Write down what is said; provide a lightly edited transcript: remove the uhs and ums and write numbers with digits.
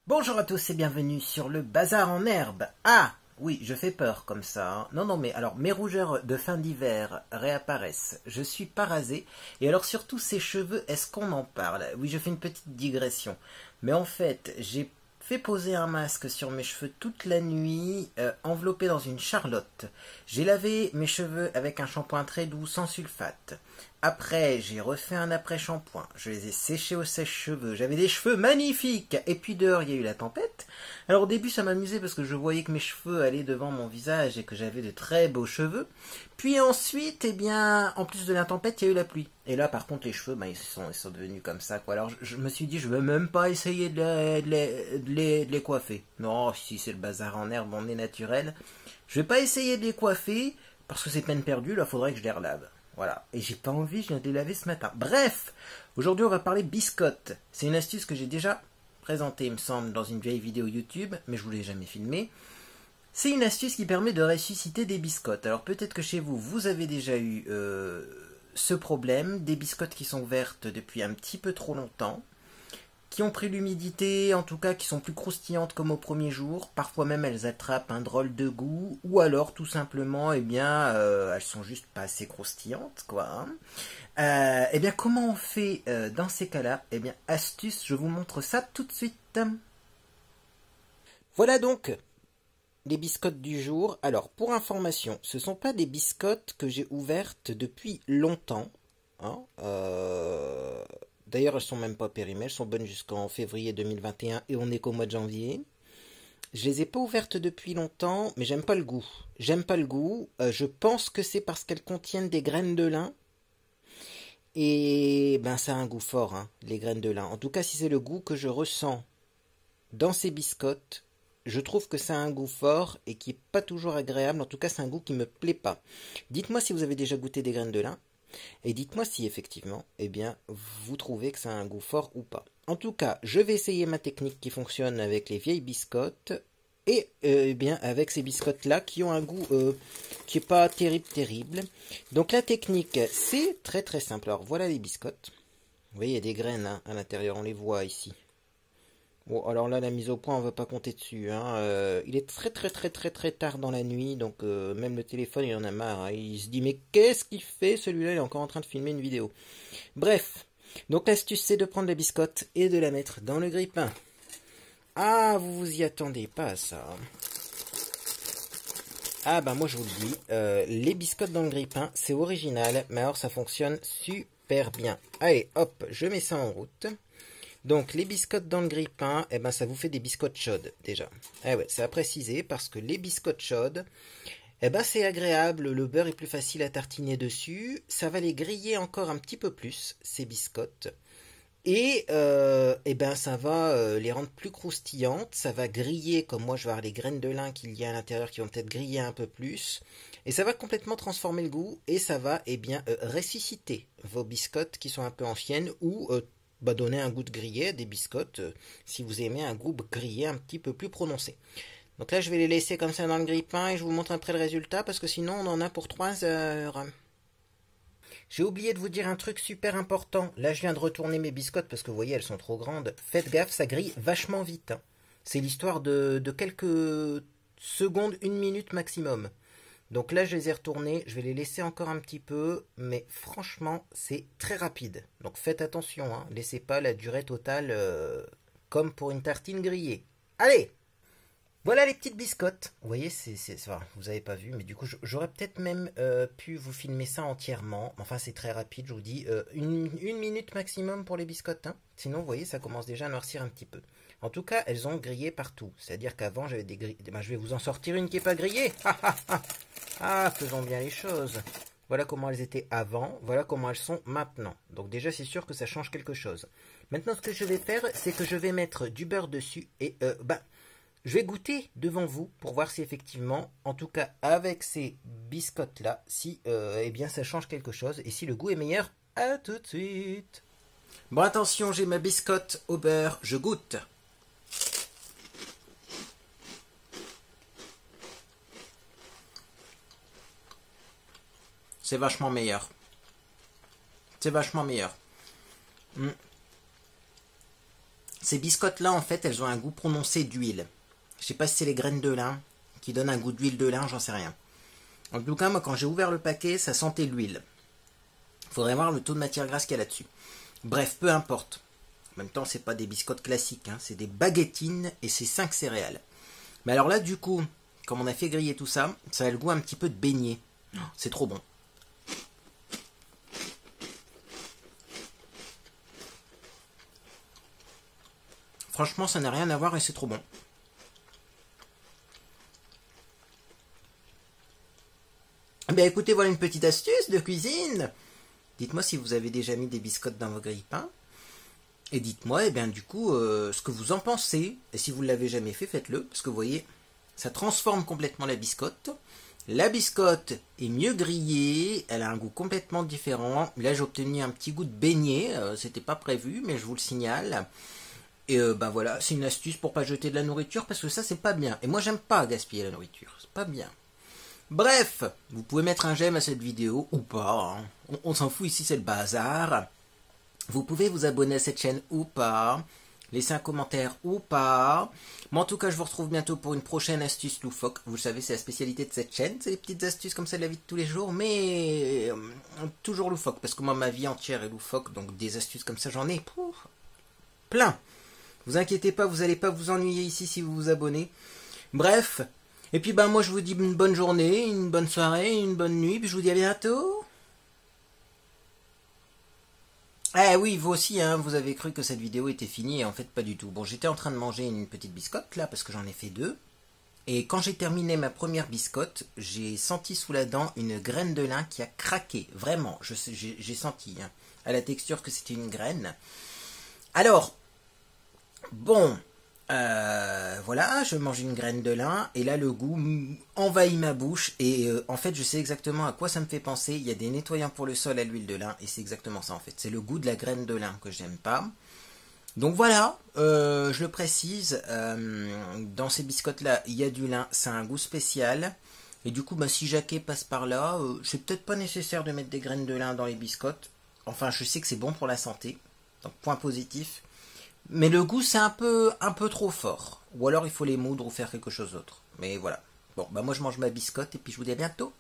Bonjour à tous et bienvenue sur le bazar en herbe. Ah oui, je fais peur comme ça, hein. Non, mais alors mes rougeurs de fin d'hiver réapparaissent. Je suis pas rasé. Et alors surtout ces cheveux, est-ce qu'on en parle? Oui, je fais une petite digression. Mais en fait, j'ai fait poser un masque sur mes cheveux toute la nuit, enveloppé dans une charlotte. J'ai lavé mes cheveux avec un shampoing très doux sans sulfate. Après, j'ai refait un après-shampoing. Je les ai séchés au sèche-cheveux. J'avais des cheveux magnifiques. Et puis dehors, il y a eu la tempête. Alors au début, ça m'amusait parce que je voyais que mes cheveux allaient devant mon visage et que j'avais de très beaux cheveux. Puis ensuite, eh bien, en plus de la tempête, il y a eu la pluie. Et là, par contre, les cheveux, ils sont devenus comme ça, quoi. Alors je me suis dit, je veux même pas essayer de les coiffer. Non, si c'est le bazar en herbe, on est naturel. Je vais pas essayer de les coiffer parce que c'est peine perdue. Là, faudrait que je les relave. Voilà. Et j'ai pas envie, je viens de les laver ce matin. Bref, aujourd'hui on va parler biscotte. C'est une astuce que j'ai déjà présentée, il me semble, dans une vieille vidéo YouTube, mais je vous l'ai jamais filmée. C'est une astuce qui permet de ressusciter des biscottes. Alors peut-être que chez vous, vous avez déjà eu ce problème, des biscottes qui sont vertes depuis un petit peu trop longtemps, qui ont pris l'humidité, en tout cas qui sont plus croustillantes comme au premier jour. Parfois même elles attrapent un drôle de goût, ou alors tout simplement, eh bien, elles sont juste pas assez croustillantes, quoi. Hein. Eh bien, comment on fait dans ces cas-là? Eh bien, astuce, je vous montre ça tout de suite. Voilà donc les biscottes du jour. Alors, pour information, ce ne sont pas des biscottes que j'ai ouvertes depuis longtemps. Hein. D'ailleurs, elles sont même pas périmées, elles sont bonnes jusqu'en février 2021 et on n'est qu'au mois de janvier. Je les ai pas ouvertes depuis longtemps, mais j'aime pas le goût. J'aime pas le goût. Je pense que c'est parce qu'elles contiennent des graines de lin. Et ben ça a un goût fort, hein, les graines de lin. En tout cas, si c'est le goût que je ressens dans ces biscottes, je trouve que ça a un goût fort et qui est pas toujours agréable. En tout cas, c'est un goût qui me plaît pas. Dites-moi si vous avez déjà goûté des graines de lin. Et dites-moi si effectivement, eh bien, vous trouvez que ça a un goût fort ou pas. En tout cas, je vais essayer ma technique qui fonctionne avec les vieilles biscottes et eh bien avec ces biscottes-là qui ont un goût qui est pas terrible. Donc la technique, c'est très très simple. Alors voilà les biscottes. Vous voyez, il y a des graines hein, à l'intérieur, on les voit ici. Bon, alors là, la mise au point, on va pas compter dessus. Hein. Il est très tard dans la nuit, donc même le téléphone, il en a marre. Hein. Il se dit, mais qu'est-ce qu'il fait celui-là? Il est encore en train de filmer une vidéo. Bref, donc l'astuce, c'est de prendre la biscotte et de la mettre dans le grille-pain. Ah, vous vous y attendez pas à ça. Ah, ben moi je vous le dis, les biscottes dans le grille-pain, c'est original, mais alors ça fonctionne super bien. Allez, hop, je mets ça en route. Donc les biscottes dans le grille-pain, eh ben ça vous fait des biscottes chaudes déjà. Eh ouais, c'est à préciser parce que les biscottes chaudes, eh ben c'est agréable, le beurre est plus facile à tartiner dessus, ça va les griller encore un petit peu plus ces biscottes. Et eh ben ça va les rendre plus croustillantes, ça va griller comme moi je vais avoir les graines de lin qu'il y a à l'intérieur qui vont peut-être griller un peu plus. Et ça va complètement transformer le goût et ça va eh bien ressusciter vos biscottes qui sont un peu anciennes ou donner un goût de grillé à des biscottes si vous aimez un goût grillé un petit peu plus prononcé. Donc là je vais les laisser comme ça dans le grille-pain et je vous montre après le résultat parce que sinon on en a pour 3 heures. J'ai oublié de vous dire un truc super important. Là, je viens de retourner mes biscottes parce que vous voyez, elles sont trop grandes. Faites gaffe, ça grille vachement vite. Hein. C'est l'histoire de quelques secondes, une minute maximum. Donc là, je les ai retournés. Je vais les laisser encore un petit peu. Mais franchement, c'est très rapide. Donc faites attention. Hein. Laissez pas la durée totale comme pour une tartine grillée. Allez! Voilà les petites biscottes. Vous voyez, enfin, vous avez pas vu, mais du coup, j'aurais peut-être même pu vous filmer ça entièrement. Enfin, c'est très rapide, je vous dis. Une minute maximum pour les biscottes. Hein. Sinon, vous voyez, ça commence déjà à noircir un petit peu. En tout cas, elles ont grillé partout. C'est-à-dire qu'avant, j'avais des grilles. Ben, je vais vous en sortir une qui n'est pas grillée. Ah, faisons bien les choses. Voilà comment elles étaient avant, voilà comment elles sont maintenant. Donc déjà, c'est sûr que ça change quelque chose. Maintenant, ce que je vais faire, c'est que je vais mettre du beurre dessus et je vais goûter devant vous pour voir si effectivement, en tout cas avec ces biscottes-là, si eh bien ça change quelque chose et si le goût est meilleur. À tout de suite. Bon attention, j'ai ma biscotte au beurre, je goûte. C'est vachement meilleur. C'est vachement meilleur. Ces biscottes-là, en fait, elles ont un goût prononcé d'huile. Je sais pas si c'est les graines de lin qui donnent un goût d'huile de lin, j'en sais rien. En tout cas, moi, quand j'ai ouvert le paquet, ça sentait l'huile. Il faudrait voir le taux de matière grasse qu'il y a là-dessus. Bref, peu importe. En même temps, c'est pas des biscottes classiques, hein, c'est des baguettines et c'est 5 céréales. Mais alors là, du coup, comme on a fait griller tout ça, ça a le goût un petit peu de beignet. C'est trop bon. Franchement, ça n'a rien à voir et c'est trop bon. Ben écoutez, voilà une petite astuce de cuisine. Dites-moi si vous avez déjà mis des biscottes dans vos grille-pains. Et dites-moi, eh bien, du coup, ce que vous en pensez. Et si vous ne l'avez jamais fait, faites-le. Parce que vous voyez, ça transforme complètement la biscotte. La biscotte est mieux grillée. Elle a un goût complètement différent. Là, j'ai obtenu un petit goût de beignet. C'était pas prévu, mais je vous le signale. Et ben voilà, c'est une astuce pour pas jeter de la nourriture. Parce que ça, c'est pas bien. Et moi, j'aime pas gaspiller la nourriture. C'est pas bien. Bref, vous pouvez mettre un j'aime à cette vidéo ou pas. Hein. On s'en fout ici, c'est le bazar. Vous pouvez vous abonner à cette chaîne ou pas, laisser un commentaire ou pas. Mais en tout cas, je vous retrouve bientôt pour une prochaine astuce loufoque. Vous le savez, c'est la spécialité de cette chaîne. C'est des petites astuces comme ça de la vie de tous les jours, mais toujours loufoque. Parce que moi, ma vie entière est loufoque, donc des astuces comme ça, j'en ai plein. Vous inquiétez pas, vous n'allez pas vous ennuyer ici si vous vous abonnez. Bref, et puis ben moi je vous dis une bonne journée, une bonne soirée, une bonne nuit, puis je vous dis à bientôt. Ah oui, vous aussi, hein, vous avez cru que cette vidéo était finie, et en fait pas du tout. Bon, j'étais en train de manger une petite biscotte, là, parce que j'en ai fait 2. Et quand j'ai terminé ma première biscotte, j'ai senti sous la dent une graine de lin qui a craqué. Vraiment, j'ai senti, hein, à la texture que c'était une graine. Alors, bon, voilà, je mange une graine de lin, et là le goût envahit ma bouche, et en fait je sais exactement à quoi ça me fait penser. Il y a des nettoyants pour le sol à l'huile de lin, et c'est exactement ça en fait. C'est le goût de la graine de lin que j'aime pas. Donc voilà, je le précise, dans ces biscottes là, il y a du lin, c'est un goût spécial. Et du coup, bah, si Jacquet passe par là, c'est peut-être pas nécessaire de mettre des graines de lin dans les biscottes. Enfin, je sais que c'est bon pour la santé, donc point positif. Mais le goût, c'est un peu trop fort. Ou alors, il faut les moudre ou faire quelque chose d'autre. Mais voilà. Bon, bah moi, je mange ma biscotte et puis je vous dis à bientôt.